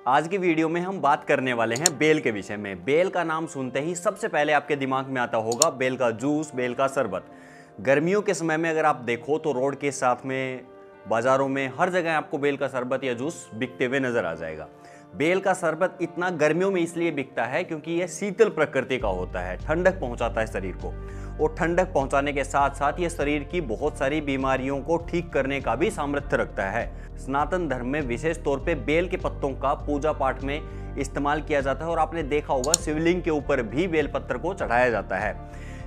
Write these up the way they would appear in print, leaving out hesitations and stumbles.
आज की वीडियो में हम बात करने वाले हैं बेल के विषय में। बेल का नाम सुनते ही सबसे पहले आपके दिमाग में आता होगा बेल का जूस, बेल का शरबत। गर्मियों के समय में अगर आप देखो तो रोड के साथ में, बाजारों में, हर जगह आपको बेल का शरबत या जूस बिकते हुए नजर आ जाएगा। बेल का शरबत इतना गर्मियों में इसलिए बिकता है क्योंकि यह शीतल प्रकृति का होता है, ठंडक पहुंचाता है शरीर को, और ठंडक पहुंचाने के साथ साथ ये शरीर की बहुत सारी बीमारियों को ठीक करने का भी सामर्थ्य रखता है। सनातन धर्म में विशेष तौर पे बेल के पत्तों का पूजा पाठ में इस्तेमाल किया जाता है और आपने देखा होगा शिवलिंग के ऊपर भी बेल पत्र को चढ़ाया जाता है।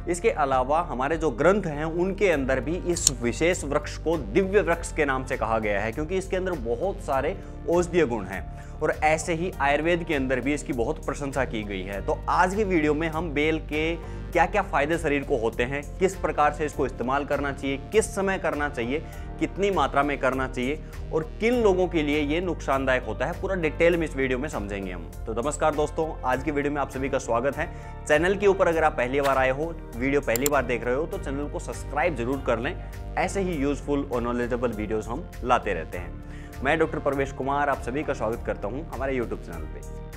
इसके अलावा हमारे जो ग्रंथ हैं उनके अंदर भी इस विशेष वृक्ष को दिव्य वृक्ष के नाम से कहा गया है क्योंकि इसके अंदर बहुत सारे औषधीय गुण हैं, और ऐसे ही आयुर्वेद के अंदर भी इसकी बहुत प्रशंसा की गई है। तो आज की वीडियो में हम बेल के क्या क्या फायदे शरीर को होते हैं, किस प्रकार से इसको इस्तेमाल करना चाहिए, किस समय करना चाहिए, कितनी मात्रा में करना चाहिए और किन लोगों के लिए ये नुकसानदायक होता है, पूरा डिटेल में इस वीडियो में समझेंगे हम। तो नमस्कार दोस्तों, आज की वीडियो में आप सभी का स्वागत है। चैनल के ऊपर अगर आप पहली बार आए हो, वीडियो पहली बार देख रहे हो तो चैनल को सब्सक्राइब जरूर कर लें। ऐसे ही यूजफुल और नॉलेजेबल वीडियोस हम लाते रहते हैं। मैं डॉक्टर प्रवेश कुमार आप सभी का स्वागत करता हूं हमारे यूट्यूब चैनल पे।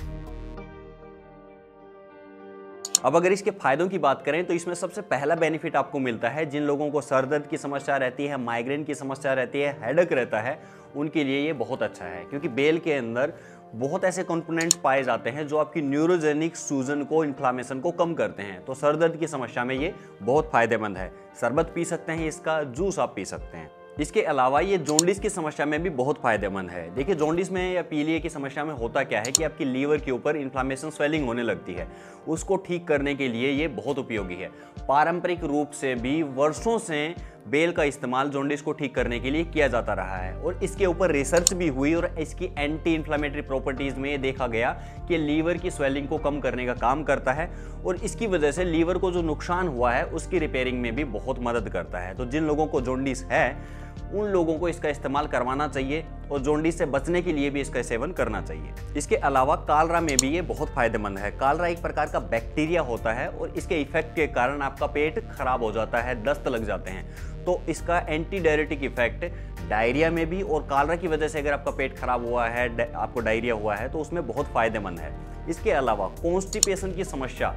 अब अगर इसके फायदों की बात करें तो इसमें सबसे पहला बेनिफिट आपको मिलता है जिन लोगों को सर दर्द की समस्या रहती है, माइग्रेन की समस्या रहती है, हेडेक रहता है, उनके लिए ये बहुत अच्छा है क्योंकि बेल के अंदर बहुत ऐसे कंपोनेंट्स पाए जाते हैं जो आपकी न्यूरोजेनिक सूजन को, इन्फ्लामेशन को कम करते हैं। तो सर दर्द की समस्या में ये बहुत फायदेमंद है। शरबत पी सकते हैं, इसका जूस आप पी सकते हैं। इसके अलावा ये जॉन्डिस की समस्या में भी बहुत फायदेमंद है। देखिए जॉन्डिस में या पीलिया की समस्या में होता क्या है कि आपकी लीवर के ऊपर इन्फ्लामेशन, स्वेलिंग होने लगती है, उसको ठीक करने के लिए ये बहुत उपयोगी है। पारंपरिक रूप से भी वर्षों से बेल का इस्तेमाल जॉन्डिस को ठीक करने के लिए किया जाता रहा है और इसके ऊपर रिसर्च भी हुई और इसकी एंटी इन्फ्लामेटरी प्रॉपर्टीज में देखा गया कि लीवर की स्वेलिंग को कम करने का काम करता है और इसकी वजह से लीवर को जो नुकसान हुआ है उसकी रिपेयरिंग में भी बहुत मदद करता है। तो जिन लोगों को जॉन्डिस है उन लोगों को इसका इस्तेमाल करवाना चाहिए और जॉन्डिस से बचने के लिए भी इसका सेवन करना चाहिए। इसके अलावा कालरा में भी ये बहुत फायदेमंद है। कालरा एक प्रकार का बैक्टीरिया होता है और इसके इफेक्ट के कारण आपका पेट खराब हो जाता है, दस्त लग जाते हैं, तो इसका एंटी डायरेटिक इफेक्ट डायरिया में भी, और कालरा की वजह से अगर आपका पेट खराब हुआ है, आपको डायरिया हुआ है, तो उसमें बहुत फायदेमंद है। इसके अलावा कॉन्स्टिपेशन की समस्या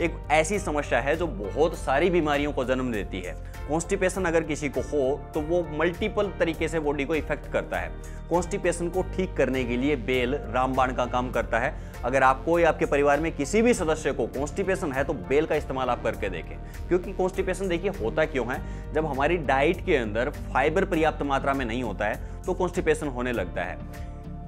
एक ऐसी समस्या है जो बहुत सारी बीमारियों को जन्म देती है। कॉन्स्टिपेशन अगर किसी को हो तो वो मल्टीपल तरीके से बॉडी को इफेक्ट करता है। कॉन्स्टिपेशन को ठीक करने के लिए बेल रामबाण का काम करता है। अगर आपको या आपके परिवार में किसी भी सदस्य को कॉन्स्टिपेशन है तो बेल का इस्तेमाल आप करके देखें, क्योंकि कॉन्स्टिपेशन देखिए होता क्यों है, जब हमारी डाइट के अंदर फाइबर पर्याप्त मात्रा में नहीं होता है तो कॉन्स्टिपेशन होने लगता है।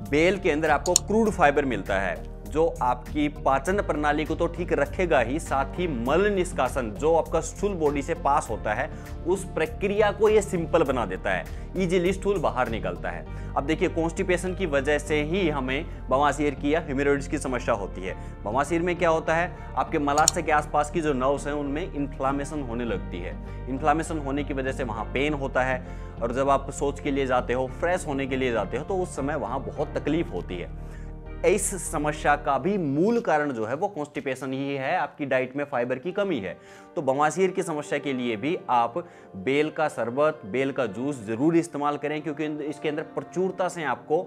बेल के अंदर आपको क्रूड फाइबर मिलता है जो आपकी पाचन प्रणाली को तो ठीक रखेगा ही, साथ ही मल निष्कासन जो आपका स्टूल बॉडी से पास होता है उस प्रक्रिया को ये सिंपल बना देता है, इजीली स्टूल बाहर निकलता है। अब देखिए कॉन्स्टिपेशन की वजह से ही हमें बवासीर की या हेमोरॉइड्स की समस्या होती है। बवासीर में क्या होता है, आपके मलाशय के आसपास की जो नर्व्स हैं उनमें इन्फ्लामेशन होने लगती है। इन्फ्लामेशन होने की वजह से वहाँ पेन होता है और जब आप शौच के लिए जाते हो, फ्रेश होने के लिए जाते हो, तो उस समय वहाँ बहुत तकलीफ होती है। इस समस्या का भी मूल कारण जो है वो कॉन्स्टिपेशन ही है, आपकी डाइट में फाइबर की कमी है। तो बवासीर की समस्या के लिए भी आप बेल का शरबत, बेल का जूस जरूर इस्तेमाल करें क्योंकि इसके अंदर प्रचुरता से आपको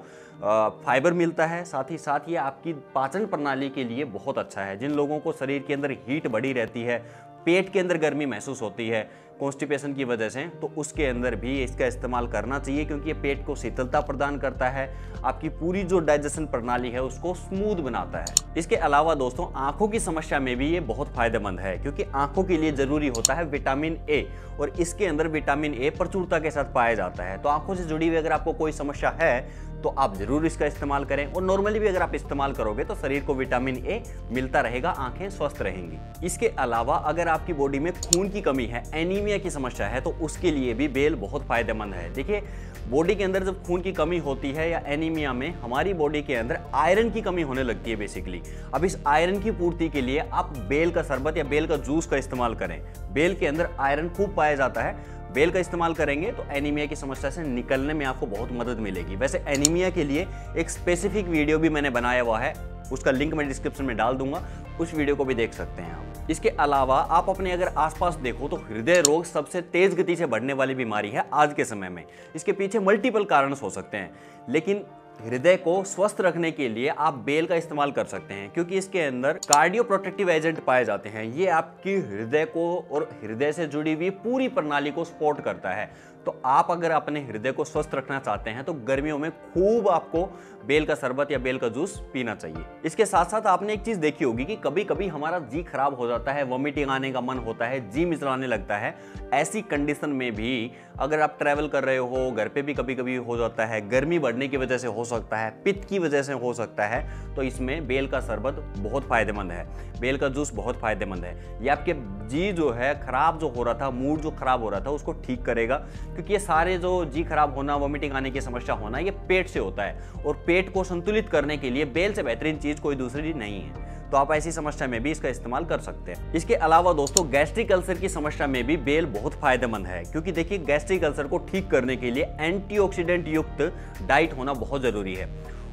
फाइबर मिलता है। साथ ही साथ ये आपकी पाचन प्रणाली के लिए बहुत अच्छा है। जिन लोगों को शरीर के अंदर हीट बढ़ी रहती है, पेट के अंदर गर्मी महसूस होती है कॉन्स्टिपेशन की वजह से, तो उसके अंदर भी इसका इस्तेमाल करना चाहिए क्योंकि ये पेट को शीतलता प्रदान करता है, आपकी पूरी जो डाइजेशन प्रणाली है उसको स्मूथ बनाता है। इसके अलावा दोस्तों आंखों की समस्या में भी ये बहुत फायदेमंद है क्योंकि आंखों के लिए जरूरी होता है विटामिन ए, और इसके अंदर विटामिन ए प्रचुरता के साथ पाया जाता है। तो आंखों से जुड़ी हुई अगर आपको कोई समस्या है तो आप जरूर इसका इस्तेमाल करें, और नॉर्मली भी अगर आप इस्तेमाल करोगे तो शरीर को विटामिन ए मिलता रहेगा, आंखें स्वस्थ रहेंगी। इसके अलावा अगर आपकी बॉडी में खून की कमी है, एनीमिया की समस्या है, तो उसके लिए भी बेल बहुत फायदेमंद है। देखिए बॉडी के अंदर जब खून की कमी होती है या एनीमिया में, हमारी बॉडी के अंदर आयरन की कमी होने लगती है बेसिकली। अब इस आयरन की पूर्ति के लिए आप बेल का शरबत या बेल का जूस का इस्तेमाल करें। बेल के अंदर आयरन खूब पाया जाता है, बेल का इस्तेमाल करेंगे तो एनीमिया की समस्या से निकलने में आपको बहुत मदद मिलेगी। वैसे एनीमिया के लिए एक स्पेसिफिक वीडियो भी मैंने बनाया हुआ है, उसका लिंक मैं डिस्क्रिप्शन में डाल दूंगा, उस वीडियो को भी देख सकते हैं आप। इसके अलावा आप अपने अगर आसपास देखो तो हृदय रोग सबसे तेज गति से बढ़ने वाली बीमारी है आज के समय में। इसके पीछे मल्टीपल कारण हो सकते हैं, लेकिन हृदय को स्वस्थ रखने के लिए आप बेल का इस्तेमाल कर सकते हैं, क्योंकि इसके अंदर कार्डियो प्रोटेक्टिव एजेंट पाए जाते हैं। ये आपकी हृदय को और हृदय से जुड़ी हुई पूरी प्रणाली को सपोर्ट करता है। तो आप अगर अपने हृदय को स्वस्थ रखना चाहते हैं तो गर्मियों में खूब आपको बेल का शरबत या बेल का जूस पीना चाहिए। इसके साथ साथ आपने एक चीज देखी होगी कि कभी कभी हमारा जी खराब हो जाता है, वॉमिटिंग आने का मन होता है, जी मिचलाने लगता है। ऐसी कंडीशन में भी अगर आप ट्रैवल कर रहे हो, घर पे भी कभी कभी हो जाता है, गर्मी बढ़ने की वजह से हो सकता है, पित्त की वजह से हो सकता है, तो इसमें बेल का शरबत बहुत फायदेमंद है, बेल का जूस बहुत फायदेमंद है। ये आपके जी जो है खराब जो हो रहा था, मूड जो खराब हो रहा था, उसको ठीक करेगा। क्योंकि ये सारे जो जी खराब होना, वॉमिटिंग आने की समस्या होना, ये पेट से होता है, और पेट को संतुलित करने के लिए बेल से बेहतरीन चीज कोई दूसरी नहीं है। तो आप ऐसी समस्या में भी इसका इस्तेमाल कर सकते हैं। इसके अलावा दोस्तों गैस्ट्रिक अल्सर की समस्या में भी बेल बहुत फायदेमंद है, क्योंकि देखिए गैस्ट्रिक अल्सर को ठीक करने के लिए एंटीऑक्सीडेंट युक्त डाइट होना बहुत जरूरी है,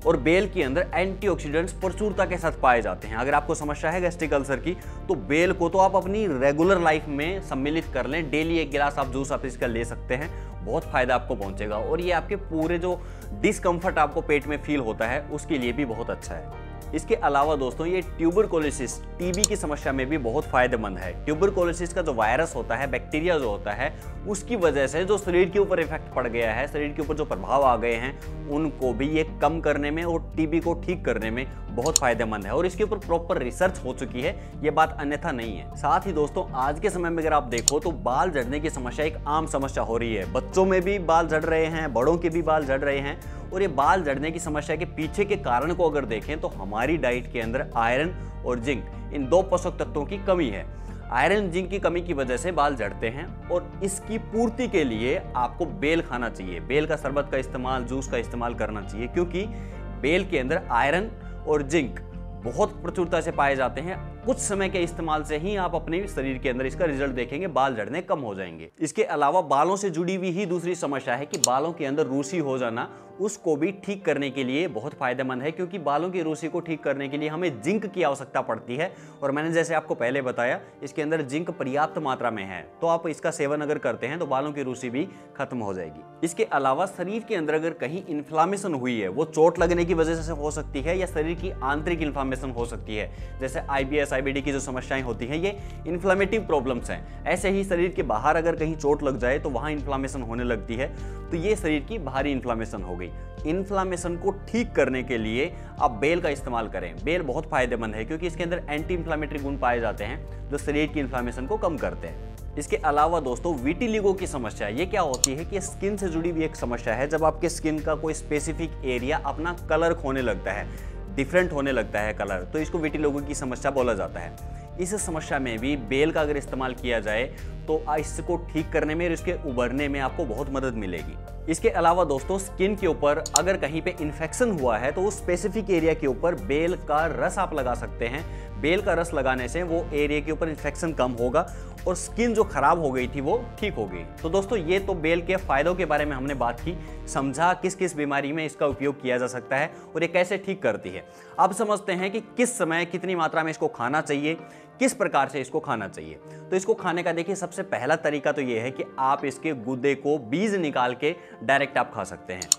और बेल के अंदर एंटीऑक्सीडेंट्स प्रचुरता के साथ पाए जाते हैं। अगर आपको समस्या है गैस्ट्रिक अल्सर की, तो बेल को तो आप अपनी रेगुलर लाइफ में सम्मिलित कर लें। डेली 1 गिलास आप जूस आप इसका ले सकते हैं, बहुत फायदा आपको पहुंचेगा, और ये आपके पूरे जो डिस्कम्फर्ट आपको पेट में फील होता है उसके लिए भी बहुत अच्छा है। इसके अलावा दोस्तों ये ट्यूबरकुलोसिस, टीबी की समस्या में भी बहुत फायदेमंद है। ट्यूबरकुलोसिस का जो वायरस होता है, बैक्टीरिया जो होता है, उसकी वजह से जो शरीर के ऊपर इफेक्ट पड़ गया है, शरीर के ऊपर जो प्रभाव आ गए हैं, उनको भी ये कम करने में और टीबी को ठीक करने में बहुत फायदेमंद है, और इसके ऊपर प्रॉपर रिसर्च हो चुकी है, ये बात अन्यथा नहीं है। साथ ही दोस्तों आज के समय में अगर आप देखो तो बाल झड़ने की समस्या एक आम समस्या हो रही है। बच्चों में भी बाल झड़ रहे हैं, बड़ों के भी बाल झड़ रहे हैं, और ये बाल झड़ने की समस्या के पीछे के कारण को अगर देखें तो हमारी डाइट के अंदर आयरन और जिंक, इन 2 पोषक तत्वों की कमी है। आयरन जिंक की कमी की वजह से बाल झड़ते हैं, और इसकी पूर्ति के लिए आपको बेल खाना चाहिए, बेल का शरबत का इस्तेमाल, जूस का इस्तेमाल करना चाहिए, क्योंकि बेल के अंदर आयरन और जिंक बहुत प्रचुरता से पाए जाते हैं। कुछ समय के इस्तेमाल से ही आप अपने शरीर के अंदर इसका रिजल्ट देखेंगे, बाल झड़ने कम हो जाएंगे। इसके अलावा बालों से जुड़ी हुई ही दूसरी समस्या है कि बालों के अंदर रूसी हो जाना, उसको भी ठीक करने के लिए बहुत फायदेमंद है, क्योंकि बालों की रूसी को ठीक करने के लिए हमें जिंक की आवश्यकता पड़ती है, और मैंने जैसे आपको पहले बताया इसके अंदर जिंक पर्याप्त मात्रा में है। तो आप इसका सेवन अगर करते हैं तो बालों की रूसी भी खत्म हो जाएगी। इसके अलावा शरीर के अंदर अगर कहीं इन्फ्लामेशन हुई है, वो चोट लगने की वजह से हो सकती है, या शरीर की आंतरिक इन्फ्लामेशन हो सकती है, जैसे IBS IBD की जो समस्याएं होती हैं, ये इन्फ्लामेटिव प्रॉब्लम्स हैं। ऐसे ही शरीर के बाहर अगर कहीं चोट लग जाए तो वहां इन्फ्लामेशन होने लगती है, तो ये शरीर की बाहरी इन्फ्लामेशन हो गई। इन्फ्लामेशन को ठीक करने के लिए आप बेल का इस्तेमाल करें। बेल बहुत फायदेमंद है, क्योंकि इसके अंदर एंटी इन्फ्लामेटरी गुण पाए जाते हैं जो शरीर की इन्फ्लामेशन को कम करते हैं। इसके अलावा दोस्तों विटिलिगो की समस्या, ये क्या होती है कि स्किन से जुड़ी हुई एक समस्या है। जब आपके स्किन का कोई स्पेसिफिक एरिया अपना कलर खोने लगता है, डिफरेंट होने लगता है कलर, तो इसको विटिलिगो की समस्या बोला जाता है। इस समस्या में भी बेल का अगर इस्तेमाल किया जाए तो इसको ठीक करने में और इसके उभरने में आपको बहुत मदद मिलेगी। इसके अलावा दोस्तों स्किन के ऊपर अगर कहीं पे इन्फेक्शन हुआ है तो उस स्पेसिफिक एरिया के ऊपर बेल का रस आप लगा सकते हैं। बेल का रस लगाने से वो एरिया के ऊपर इन्फेक्शन कम होगा और स्किन जो खराब हो गई थी वो ठीक हो गई। तो दोस्तों ये तो बेल के फायदों के बारे में हमने बात की, समझा किस किस बीमारी में इसका उपयोग किया जा सकता है और ये कैसे ठीक करती है। अब समझते हैं कि किस समय कितनी मात्रा में इसको खाना चाहिए, किस प्रकार से इसको खाना चाहिए। तो इसको खाने का देखिए सबसे पहला तरीका तो ये है कि आप इसके गुदे को बीज निकाल के डायरेक्ट आप खा सकते हैं।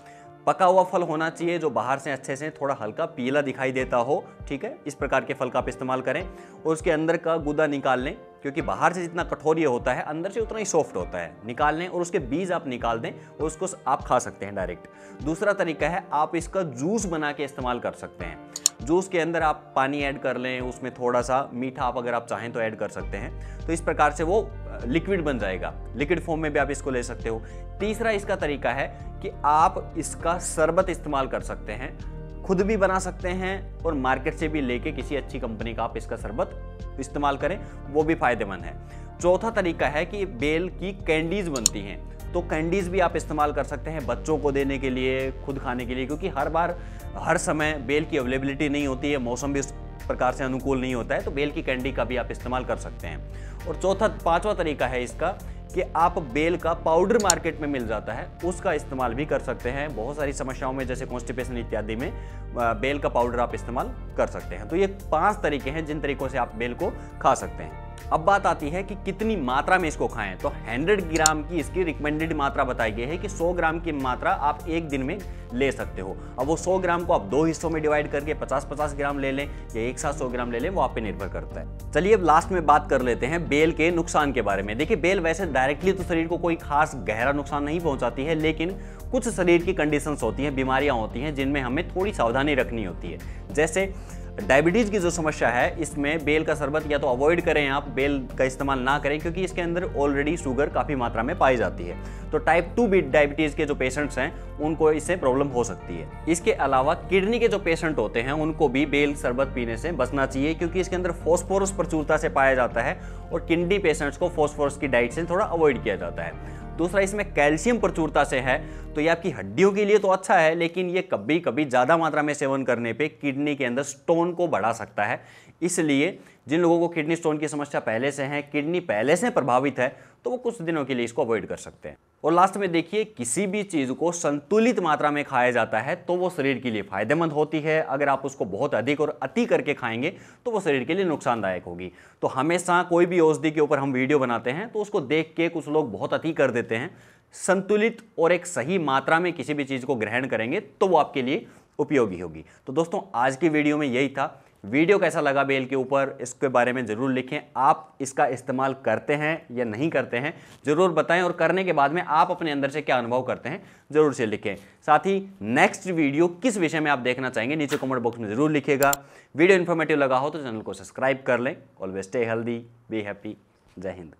पका हुआ फल होना चाहिए जो बाहर से अच्छे से थोड़ा हल्का पीला दिखाई देता हो, ठीक है, इस प्रकार के फल का आप इस्तेमाल करें और उसके अंदर का गुदा निकाल लें, क्योंकि बाहर से जितना कठोर ये होता है अंदर से उतना ही सॉफ्ट होता है। निकाल लें और उसके बीज आप निकाल दें और उसको आप खा सकते हैं डायरेक्ट। दूसरा तरीका है आप इसका जूस बना के इस्तेमाल कर सकते हैं। जूस के अंदर आप पानी ऐड कर लें, उसमें थोड़ा सा मीठा आप अगर आप चाहें तो ऐड कर सकते हैं, तो इस प्रकार से वो लिक्विड बन जाएगा। लिक्विड फॉर्म में भी आप इसको ले सकते हो। तीसरा इसका तरीका है कि आप इसका शरबत इस्तेमाल कर सकते हैं, खुद भी बना सकते हैं और मार्केट से भी लेके किसी अच्छी कंपनी का आप इसका शरबत इस्तेमाल करें, वो भी फायदेमंद है। चौथा तरीका है कि बेल की कैंडीज बनती हैं, तो कैंडीज भी आप इस्तेमाल कर सकते हैं बच्चों को देने के लिए, खुद खाने के लिए, क्योंकि हर बार हर समय बेल की अवेलेबिलिटी नहीं होती है, मौसम भी उस प्रकार से अनुकूल नहीं होता है, तो बेल की कैंडी का भी आप इस्तेमाल कर सकते हैं। और पांचवा तरीका है इसका कि आप बेल का पाउडर मार्केट में मिल जाता है, उसका इस्तेमाल भी कर सकते हैं। बहुत सारी समस्याओं में जैसे कॉन्स्टिपेशन इत्यादि में बेल का पाउडर आप इस्तेमाल कर सकते हैं। तो ये 5 तरीके हैं जिन तरीकों से आप बेल को खा सकते हैं। अब बात आती है कि कितनी मात्रा में इसको खाएं। तो 100 ग्राम की इसकी रिकमेंडेड मात्रा बताई गई है कि 100 ग्राम की मात्रा आप एक दिन में ले सकते हो। अब वो 100 ग्राम को आप 2 हिस्सों में डिवाइड करके 50-50 ग्राम ले लें या एक साथ 100 ग्राम ले लें, वो आप पे निर्भर करता है। चलिए अब लास्ट में बात कर लेते हैं बेल के नुकसान के बारे में। देखिए, बेल वैसे डायरेक्टली तो शरीर को कोई खास गहरा नुकसान नहीं पहुंचाती है, लेकिन कुछ शरीर की कंडीशंस होती हैं, बीमारियां होती हैं जिनमें हमें थोड़ी सावधानी रखनी होती है। जैसे डायबिटीज़ की जो समस्या है, इसमें बेल का शरबत या तो अवॉइड करें, आप बेल का इस्तेमाल ना करें, क्योंकि इसके अंदर ऑलरेडी शुगर काफ़ी मात्रा में पाई जाती है। तो टाइप 2 डायबिटीज़ के जो पेशेंट्स हैं उनको इससे प्रॉब्लम हो सकती है। इसके अलावा किडनी के जो पेशेंट होते हैं उनको भी बेल शरबत पीने से बचना चाहिए, क्योंकि इसके अंदर फॉस्फोरस प्रचुरता से पाया जाता है और किडनी पेशेंट्स को फॉस्फोरस की डाइट से थोड़ा अवॉइड किया जाता है। दूसरा, इसमें कैल्शियम प्रचुरता से है, तो ये आपकी हड्डियों के लिए तो अच्छा है, लेकिन ये कभी कभी ज़्यादा मात्रा में सेवन करने पे किडनी के अंदर स्टोन को बढ़ा सकता है। इसलिए जिन लोगों को किडनी स्टोन की समस्या पहले से है, किडनी पहले से प्रभावित है, तो वो कुछ दिनों के लिए इसको अवॉइड कर सकते हैं। और लास्ट में देखिए, किसी भी चीज़ को संतुलित मात्रा में खाया जाता है तो वो शरीर के लिए फायदेमंद होती है। अगर आप उसको बहुत अधिक और अति करके खाएंगे तो वो शरीर के लिए नुकसानदायक होगी। तो हमेशा कोई भी औषधि के ऊपर हम वीडियो बनाते हैं तो उसको देख के कुछ लोग बहुत अति कर देते हैं। संतुलित और एक सही मात्रा में किसी भी चीज़ को ग्रहण करेंगे तो वो आपके लिए उपयोगी होगी। तो दोस्तों, आज की वीडियो में यही था। वीडियो कैसा लगा बेल के ऊपर, इसके बारे में ज़रूर लिखें। आप इसका इस्तेमाल करते हैं या नहीं करते हैं ज़रूर बताएं, और करने के बाद में आप अपने अंदर से क्या अनुभव करते हैं ज़रूर से लिखें। साथ ही नेक्स्ट वीडियो किस विषय में आप देखना चाहेंगे नीचे कमेंट बॉक्स में ज़रूर लिखिएगा। वीडियो इन्फॉर्मेटिव लगा हो तो चैनल को सब्सक्राइब कर लें। Always stay healthy, be happy. जय हिंद।